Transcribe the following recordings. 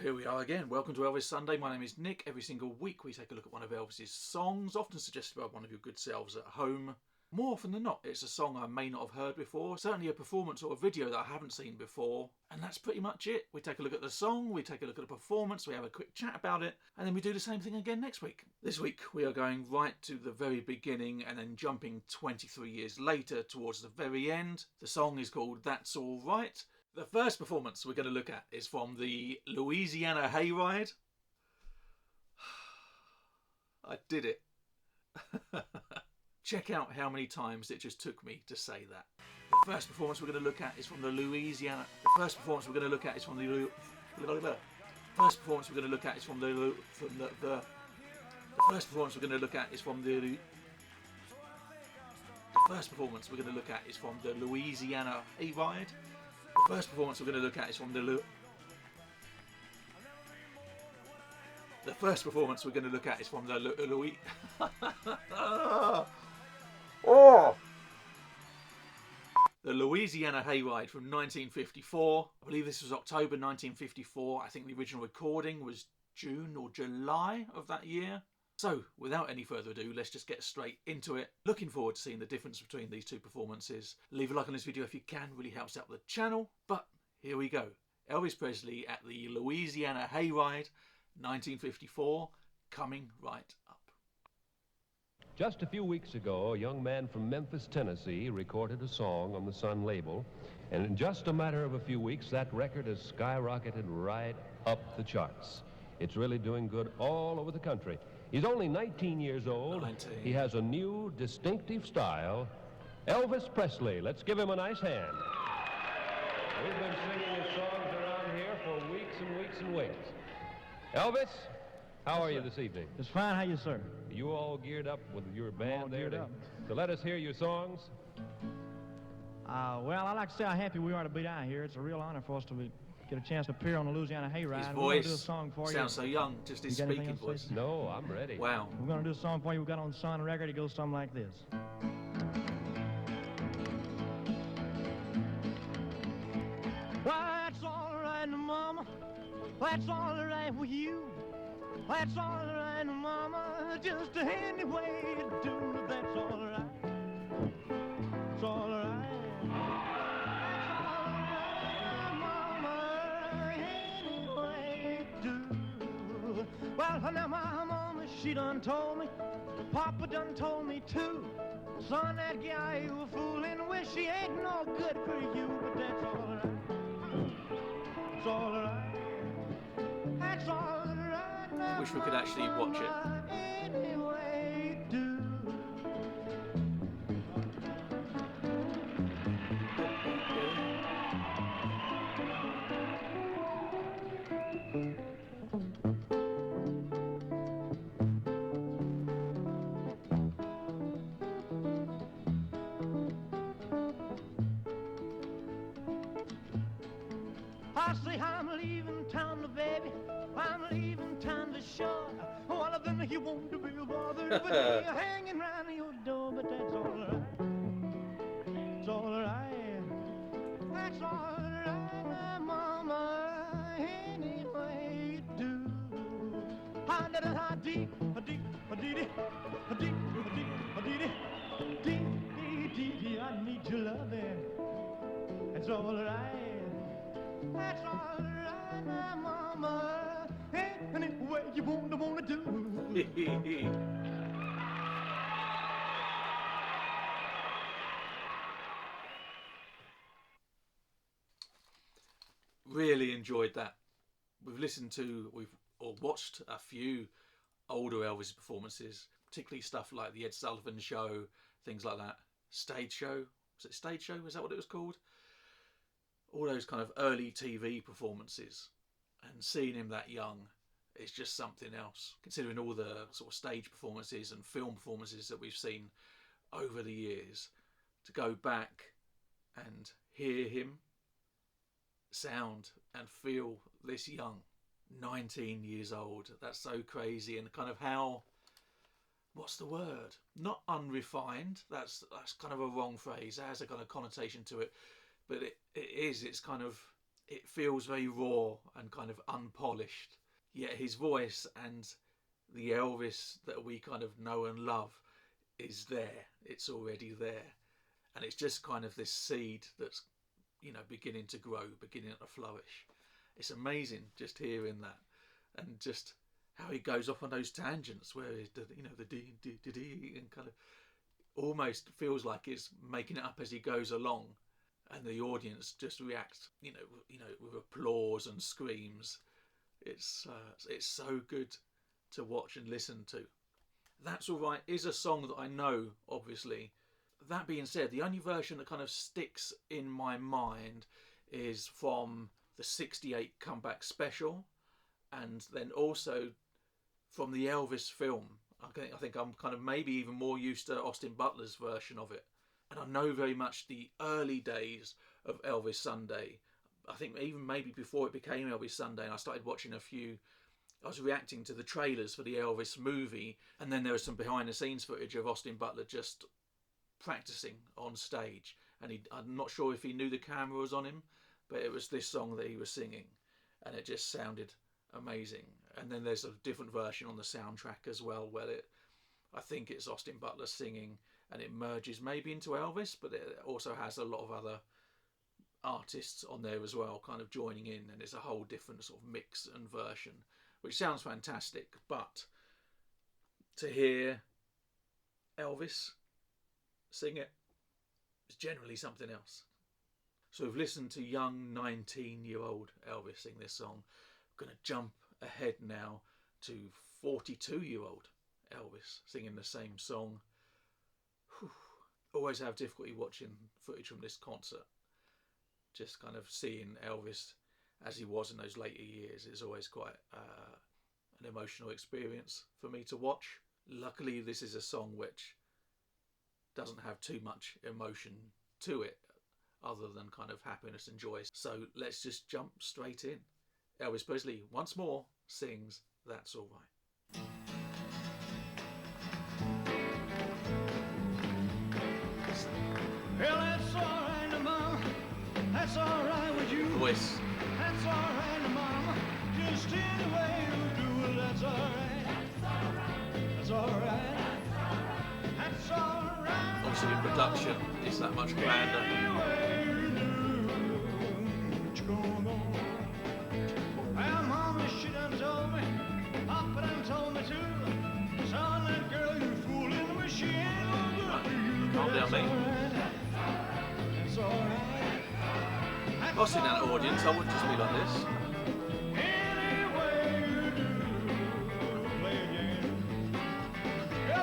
Well, here we are again. Welcome to Elvis Sunday. My name is Nick. Every single week we take a look at one of Elvis's songs, often suggested by one of your good selves at home. More often than not, it's a song I may not have heard before, certainly a performance or a video that I haven't seen before, and that's pretty much it. We take a look at the song, we take a look at the performance, we have a quick chat about it, and then we do the same thing again next week. This week we are going right to the very beginning and then jumping 23 years later towards the very end. The song is called That's All Right. The first performance we're going to look at is from the Louisiana Hayride. I did it. Check out how many times it just took me to say that. The first performance we're going to look at is from the Louisiana. The first performance we're going to look at is from the. First performance we're going to look at is from the. The first performance we're going to look at is from the. The first performance we're going to look at is from the Louisiana Hayride. The first performance we're going to look at is from the. The first performance we're going to look at is from the Louis. Oh! The Louisiana Hayride from 1954. I believe this was October 1954. I think the original recording was June or July of that year. So, without any further ado, let's just get straight into it. Looking forward to seeing the difference between these two performances. Leave a like on this video if you can, really helps out the channel. But here we go. Elvis Presley at the Louisiana Hayride, 1954, coming right up. Just a few weeks ago, a young man from Memphis, Tennessee, recorded a song on the Sun label, and in just a matter of a few weeks, that record has skyrocketed right up the charts. It's really doing good all over the country. He's only 19 years old. 19. He has a new, distinctive style. Elvis Presley. Let's give him a nice hand. We've been singing his songs around here for weeks and weeks and weeks. Elvis, how are you this evening? It's fine. How you, sir? Are you all geared up with your band all there? geared up. So let us hear your songs. Well, I'd like to say how happy we are to be down here. It's a real honor for us to get a chance to appear on the Louisiana Hayride. His We're going to do a voice song for sounds so you. young, just his You got anything speaking else to say? voice. No, I'm ready. Wow. We're going to do a song for you we got on the Sun record. It goes something like this. That's all right, Mama. That's all right with you. That's all right, Mama. Just any way to do. That's all right. It's all right. That's all right, Mama. Any way to do. Well, now my mama, she done told me. Papa done told me too. Son, that guy you were fooling with, she ain't no good for you. But that's all right. It's all right. That's all right. Now, Wish we could actually watch it. Mama, anyway, do. I say I'm leaving town, baby. I'm leaving town to shore. One of them you want to be bothered with me hanging round your door, but that's all right. It's all right. That's all right, Mama. Anyway you do. I did it, I did, I did, I did it, I did, I did, I did it. I need your loving. It's all right. That's all right, Mama. Any way you wanna do. Really enjoyed that. We've watched a few older Elvis performances, particularly stuff like the Ed Sullivan Show, things like that. Stage Show. Was it Stage Show? Was that what it was called? All those kind of early TV performances, and seeing him that young is just something else, considering all the sort of stage performances and film performances that we've seen over the years. To go back and hear him sound and feel this young, 19 years old, that's so crazy. And kind of how, what's the word, not unrefined, that's kind of a wrong phrase, it has a kind of connotation to it, but it's kind of, it feels very raw and kind of unpolished. Yet his voice and the Elvis that we kind of know and love is there. It's already there. And it's just kind of this seed that's, you know, beginning to grow, beginning to flourish. It's amazing just hearing that, and just how he goes off on those tangents where he's, you know, the D, and kind of almost feels like he's making it up as he goes along, and the audience just reacts, you know, with applause and screams. It's so good to watch and listen to. That's All Right is a song that I know, obviously. That being said, the only version that kind of sticks in my mind is from the '68 comeback special, and then also from the Elvis film. I think I'm kind of maybe even more used to Austin Butler's version of it. And I know very much the early days of Elvis Sunday. I think even maybe before it became Elvis Sunday, and I started watching I was reacting to the trailers for the Elvis movie, and then there was some behind the scenes footage of Austin Butler just practicing on stage, and I'm not sure if he knew the camera was on him, but it was this song that he was singing, and it just sounded amazing. And then there's a different version on the soundtrack as well, where I think it's Austin Butler singing, and it merges maybe into Elvis, but it also has a lot of other artists on there as well, kind of joining in, and it's a whole different sort of mix and version, which sounds fantastic. But to hear Elvis sing it is generally something else. So we've listened to young 19-year-old Elvis sing this song. I'm going to jump ahead now to 42-year-old Elvis singing the same song. Whew. Always have difficulty watching footage from this concert. Just kind of seeing Elvis as he was in those later years is always quite an emotional experience for me to watch. Luckily, this is a song which doesn't have too much emotion to it, other than kind of happiness and joy. So let's just jump straight in. Elvis Presley once more sings That's All Right. Well, that's all right, Mama. That's all right with you. Voice. That's all right, Mama. Just any way you do it, that's all right. That's all right. That's all right. Obviously, the production is that much grander. Any way you do, what you gonna go? Well, Mama, she done told me. Papa done told me too. Son, that girl you fooling with, she ain't no good for you. Calm down, mate. That's all right. If I was in that audience, I wouldn't just be like this. Any way you do, play again. Go.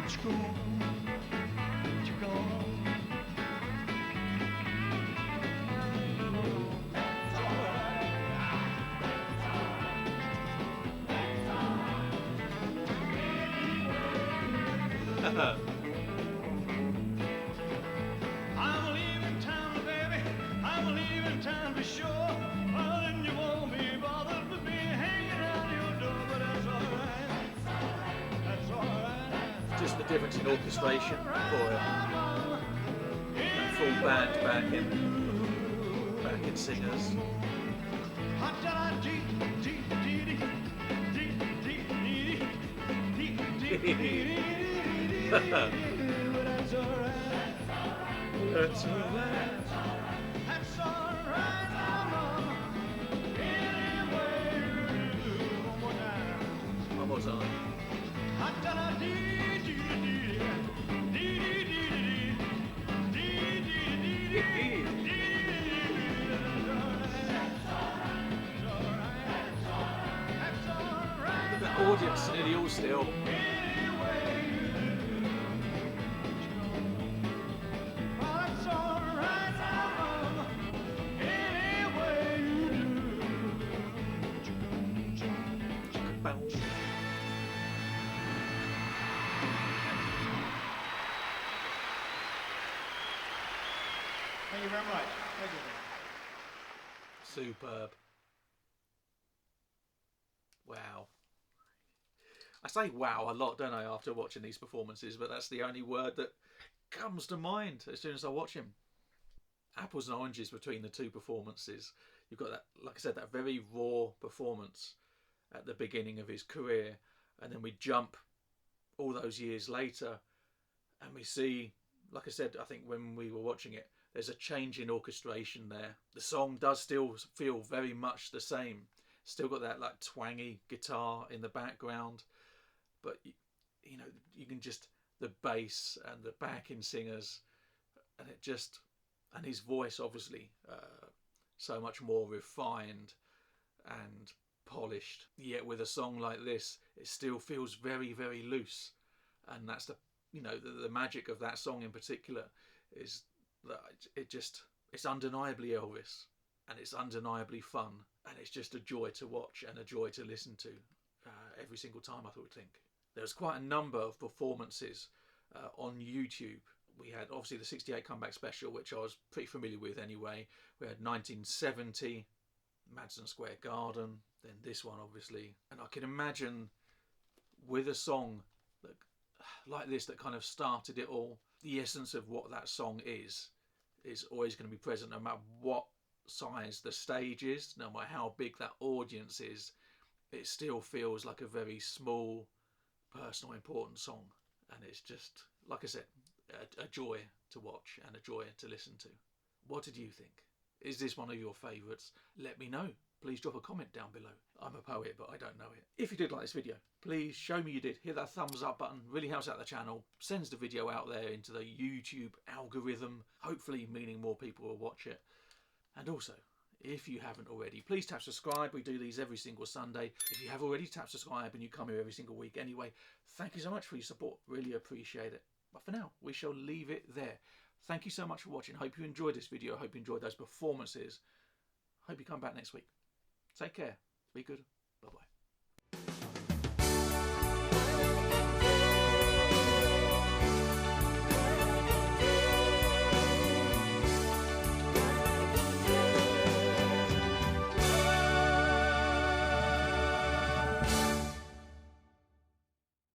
What you gonna? What you gonna? That's all right. I'm leaving town, baby. I'm leaving town for sure. Well, then you won't be bothered with me hanging out your door, but that's all right. That's all right. Just the difference in orchestration for it. And full backing singers. That's all right. That's all right. That's all right, Mama. Any way you do. One more time. One more time. The audience nearly all still. Bounce. Thank you very much. Thank you. Superb. Wow. I say wow a lot, don't I, after watching these performances, but that's the only word that comes to mind as soon as I watch him. apples and oranges between the two performances. You've got that, like I said, that very raw performance at the beginning of his career, and then we jump all those years later and we see, like I said, I think when we were watching it, there's a change in orchestration there. The song does still feel very much the same. Still got that like twangy guitar in the background, but you know, you can just, the bass and the backing singers, and it just, and his voice obviously so much more refined and polished. Yet with a song like this, it still feels very, very loose, and that's the, you know, the magic of that song in particular is that it's undeniably Elvis, and it's undeniably fun, and it's just a joy to watch and a joy to listen to every single time, I would think. There's quite a number of performances on YouTube. We had obviously the 68 comeback special, which I was pretty familiar with anyway. We had 1970, Madison Square Garden, then this one obviously. And I can imagine with a song that, like this, that kind of started it all, the essence of what that song is always going to be present no matter what size the stage is, no matter how big that audience is. It still feels like a very small, personal, important song. And it's just, like I said, a joy to watch and a joy to listen to. What did you think? Is this one of your favourites? Let me know. Please drop a comment down below. I'm a poet, but I don't know it. If you did like this video, please show me you did. Hit that thumbs up button. Really helps out the channel. Sends the video out there into the YouTube algorithm. Hopefully meaning more people will watch it. And also, if you haven't already, please tap subscribe. We do these every single Sunday. If you have already tapped subscribe and you come here every single week anyway, thank you so much for your support. Really appreciate it. But for now, we shall leave it there. Thank you so much for watching. Hope you enjoyed this video. Hope you enjoyed those performances. Hope you come back next week. Take care. Be good. Bye-bye.